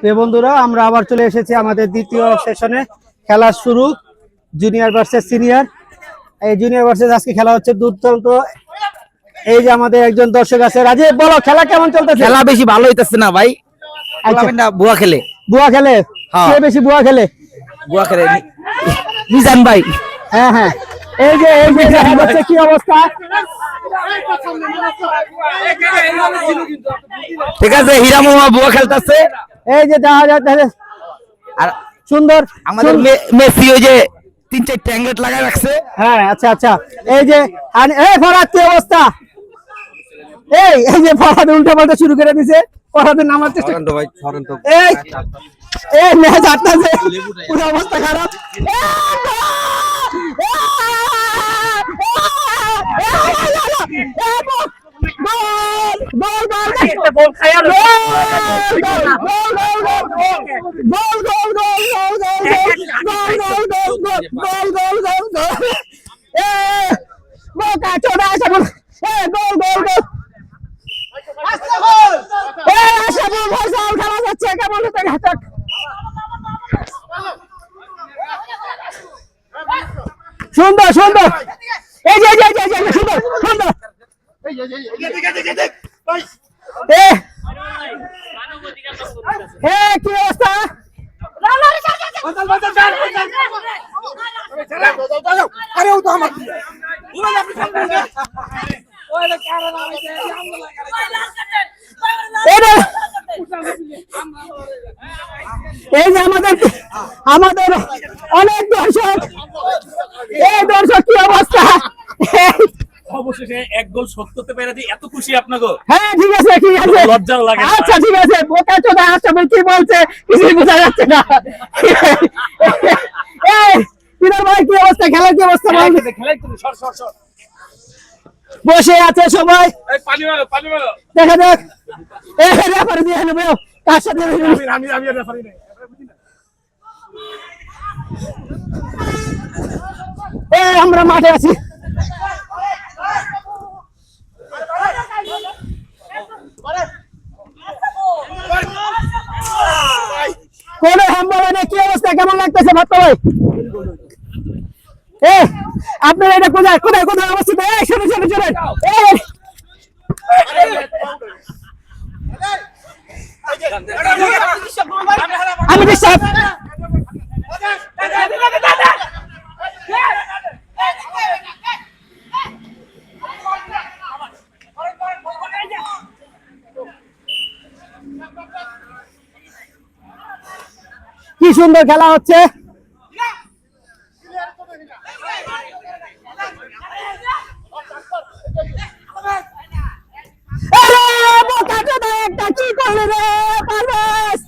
প্রিয় বন্ধুরা, আমরা আবার চলে এসেছি আমাদের দ্বিতীয় সেশনে। খেলা শুরু, জুনিয়র ভার্সেস সিনিয়র। এই জুনিয়র ভার্সেস আজকে খেলা হচ্ছে দুর্দান্ত। এই যে আমাদের একজন দর্শক আছে, রাজীব বলো খেলা কেমন চলতেছে? খেলা বেশি ভালো হইতেছে না ভাই। আচ্ছা, বুয়া খেলে বুয়া খেলে? কে বেশি বুয়া খেলে? বুয়া খেলে মিজান ভাই। হ্যাঁ হ্যাঁ, এই যে হচ্ছে কি অবস্থা? ঠিক আছে, হীরা মামা বুয়া খেলতেছে। এই যে দেখা যাচ্ছে আর সুন্দর আমাদের মেসি ওই যে 3-4 ট্যাঙ্গেট লাগায় রাখছে। হ্যাঁ আচ্ছা আচ্ছা, এই যে ফরহাদ কি অবস্থা? এই যে ফরহাদ উল্টা পাল্টা শুরু করে দিছে। ফরহাদের নামার চেষ্টা এই ম্যাচ আটটাছে, পুরো অবস্থা খারাপ। সুন্দর সুন্দর, এই যে সুন্দর সুন্দর। কি অবস্থা? এই যে আমাদের অনেক দর্শক, এই দর্শক কি অবস্থা? অবশেষে এক গোল শোধ করতে পেরে এত খুশি আপনাকে? হ্যাঁ ঠিক আছে ঠিক আছে, লজ্জা লাগে। আচ্ছা ঠিক আছে, বোকা চোদা আচ্ছা কি বলছে কিছুই বোঝা যাচ্ছে না। এই বিদার ভাই কি অবস্থা, খেলার কি অবস্থা? বসে আছে সবাই, দেখা যাক। রেফারি দিয়ে নেবে কার সাথে? আমি রেফারি নেই। আমরা মাঠে আছি। কোন হামলা কি অবস্থা, কেমন লাগতেছে ভাত ভাই? আপনার এটা কোথায় কোথায় কোথায় অবস্থিত? শোনো শোনো শোনো, আমি ডিস্টার্ব। কি সুন্দর খেলা হচ্ছে। একটা কি করলে রে পারভেজ?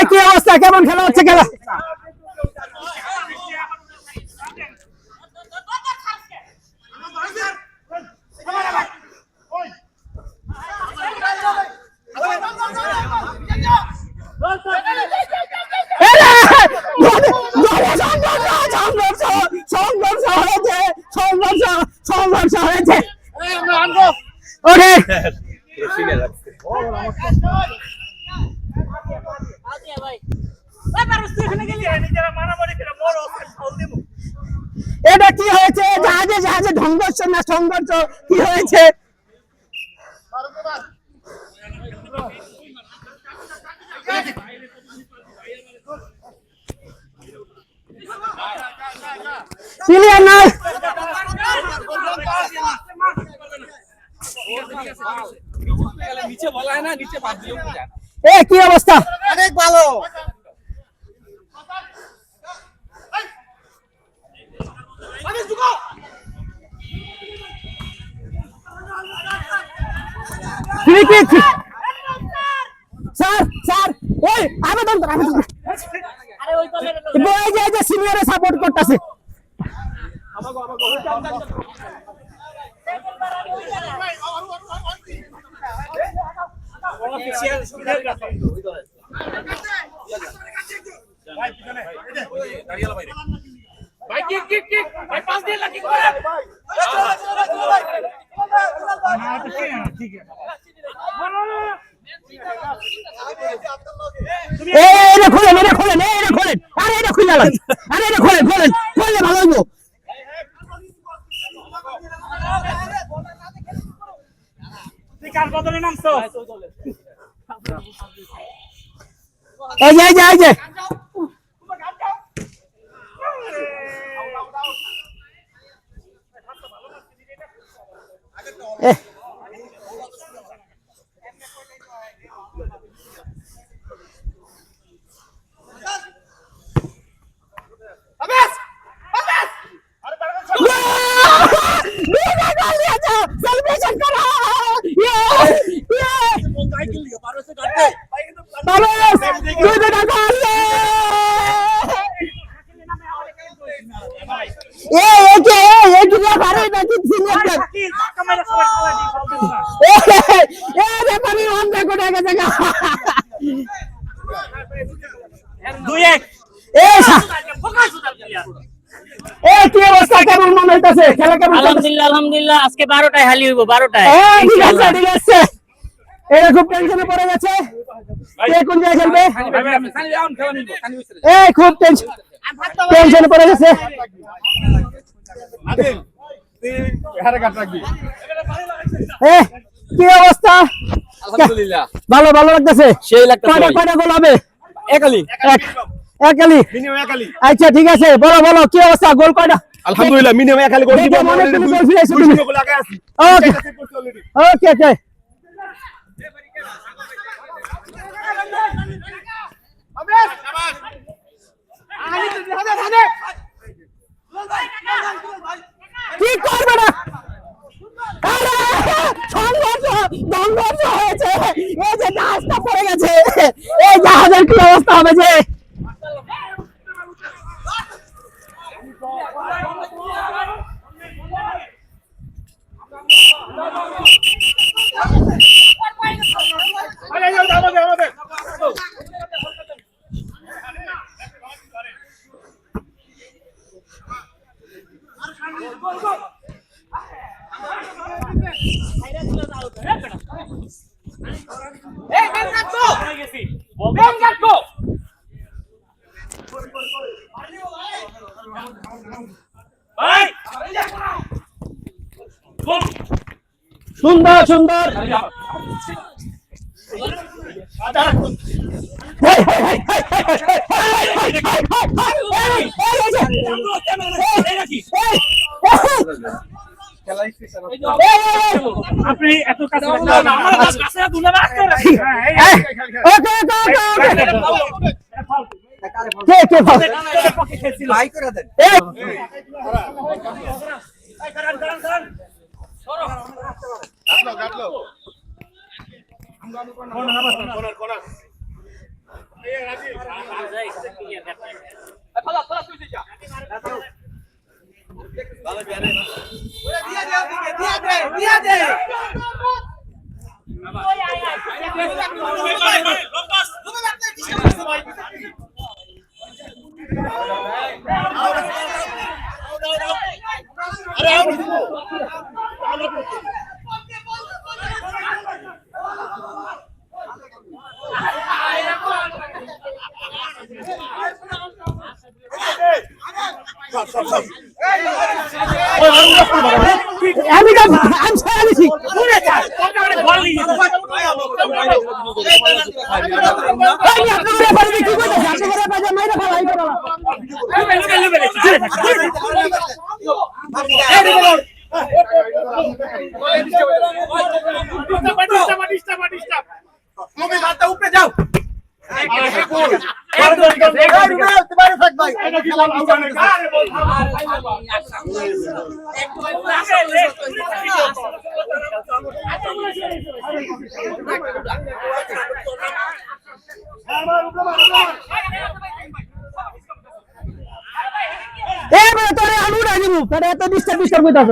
কি অবস্থা, কেমন খেলা হচ্ছে? খেলা এটা কি হয়েছে? জাহাজে জাহাজে সংঘর্ষ না সংঘর্ষ কি হয়েছে? ক্লিয়ার না? কি অবস্থা? অনেক ভালো। স্যার স্যার ওই আবেদন সিনিয়রে সাপোর্ট করতেছে। ভাই কিক কিক কিক ভাই পাস দিয়ে লাগি করে এটা খোলেন, এটা খোলেন, এটা খোলেন, আরে এটা খুলে আলাম, আরে এটা খোলেন, খোলেন, খুললে ভালো হইব। তুই কার বদলে নামছো? এই যে, এই যে, এই যে। সেলিব্রেশন করো, কি অবস্থা, কেমন মনে হইতাছে? খেলা কেমন? আলহামদুলিল্লাহ আলহামদুলিল্লাহ, আজকে 12টায় হালি হইব, 12টায়। ঠিক আছে, ঠিক আছে। এরা খুব টেনশনে পড়ে গেছে, কে কোন জায়গায় খেলবে? খুব টেনশনে পড়ে গেছে। কি অবস্থা? আলহামদুলিল্লাহ ভালো, ভালো লাগতেছে। সেই লাগতেছে কয়টা ভাই। কয়টা গোল হবে? একালি একালি। আচ্ছা ঠিক আছে, বলো বলো কি অবস্থা, গোল কয়টা? আলহামদুলিল্লাহ মিনিমাম একালি গোল দিব। অনেকগুলো গোল ফিরেছো তুমি। ওকে ওকে ওকে। কি করবে না? আরে সংঘর্ষ সংঘর্ষ হয়েছে, এই যে জাহাজটা পড়ে গেছে, এই জাহাজের কি অবস্থা হবে যে? সুন্দর সুন্দর। আপনি এত কাছে আমি তো আমি ছাড়াইছি পুরো চার বল নিয়ে ভাই আপনারা বলবি কি করতে আপনারা বাজে মাইরা ফলাই করো তুমি মাথা উপরে যাও। তোরে আমি উড়াই দিব, তোরে এত ডিস্টার্ব করতেছ।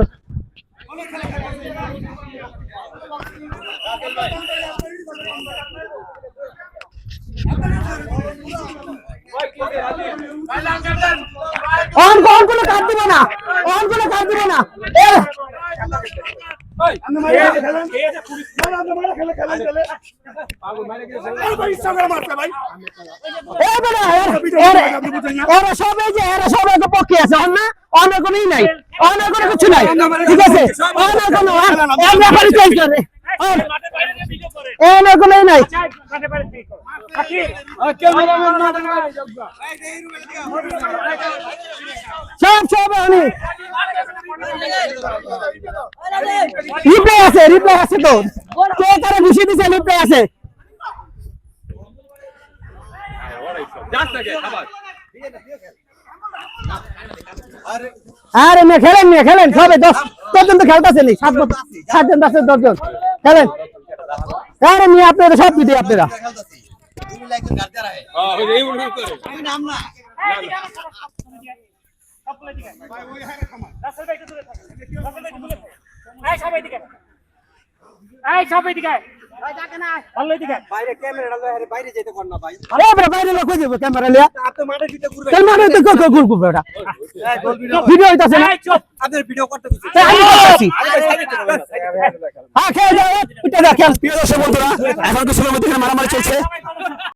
অন কোনো কাট দিব না, অন কোনো কাট দিব না। এরা সবাই যে এরা সবাই পক্ষে আছে অন্য কোনোই নাই অন্য কোনো কিছু নাই ঠিক আছে অন্য কোনো অন্য কোনোই নাই সব আমি রিপ্লাই আছে তো কে কারে ঘুষি দিছে রিপ্লাই আছে আরে না খেলেন সবে 10 জন তো খেলতেছে নি 7 জন 10 জন খেলেন আরে নিয়ে আপনারা সব ভিডিও আপনারা বাইরে লোক যাবো ক্যামেরা লিয়া ভিডিও হইতাছে না আপনার ভিডিও করতে হ্যাঁ খেয়ে যাও প্রিয় দর্শক বন্ধুরা এখন তো সময় মারামারি চলছে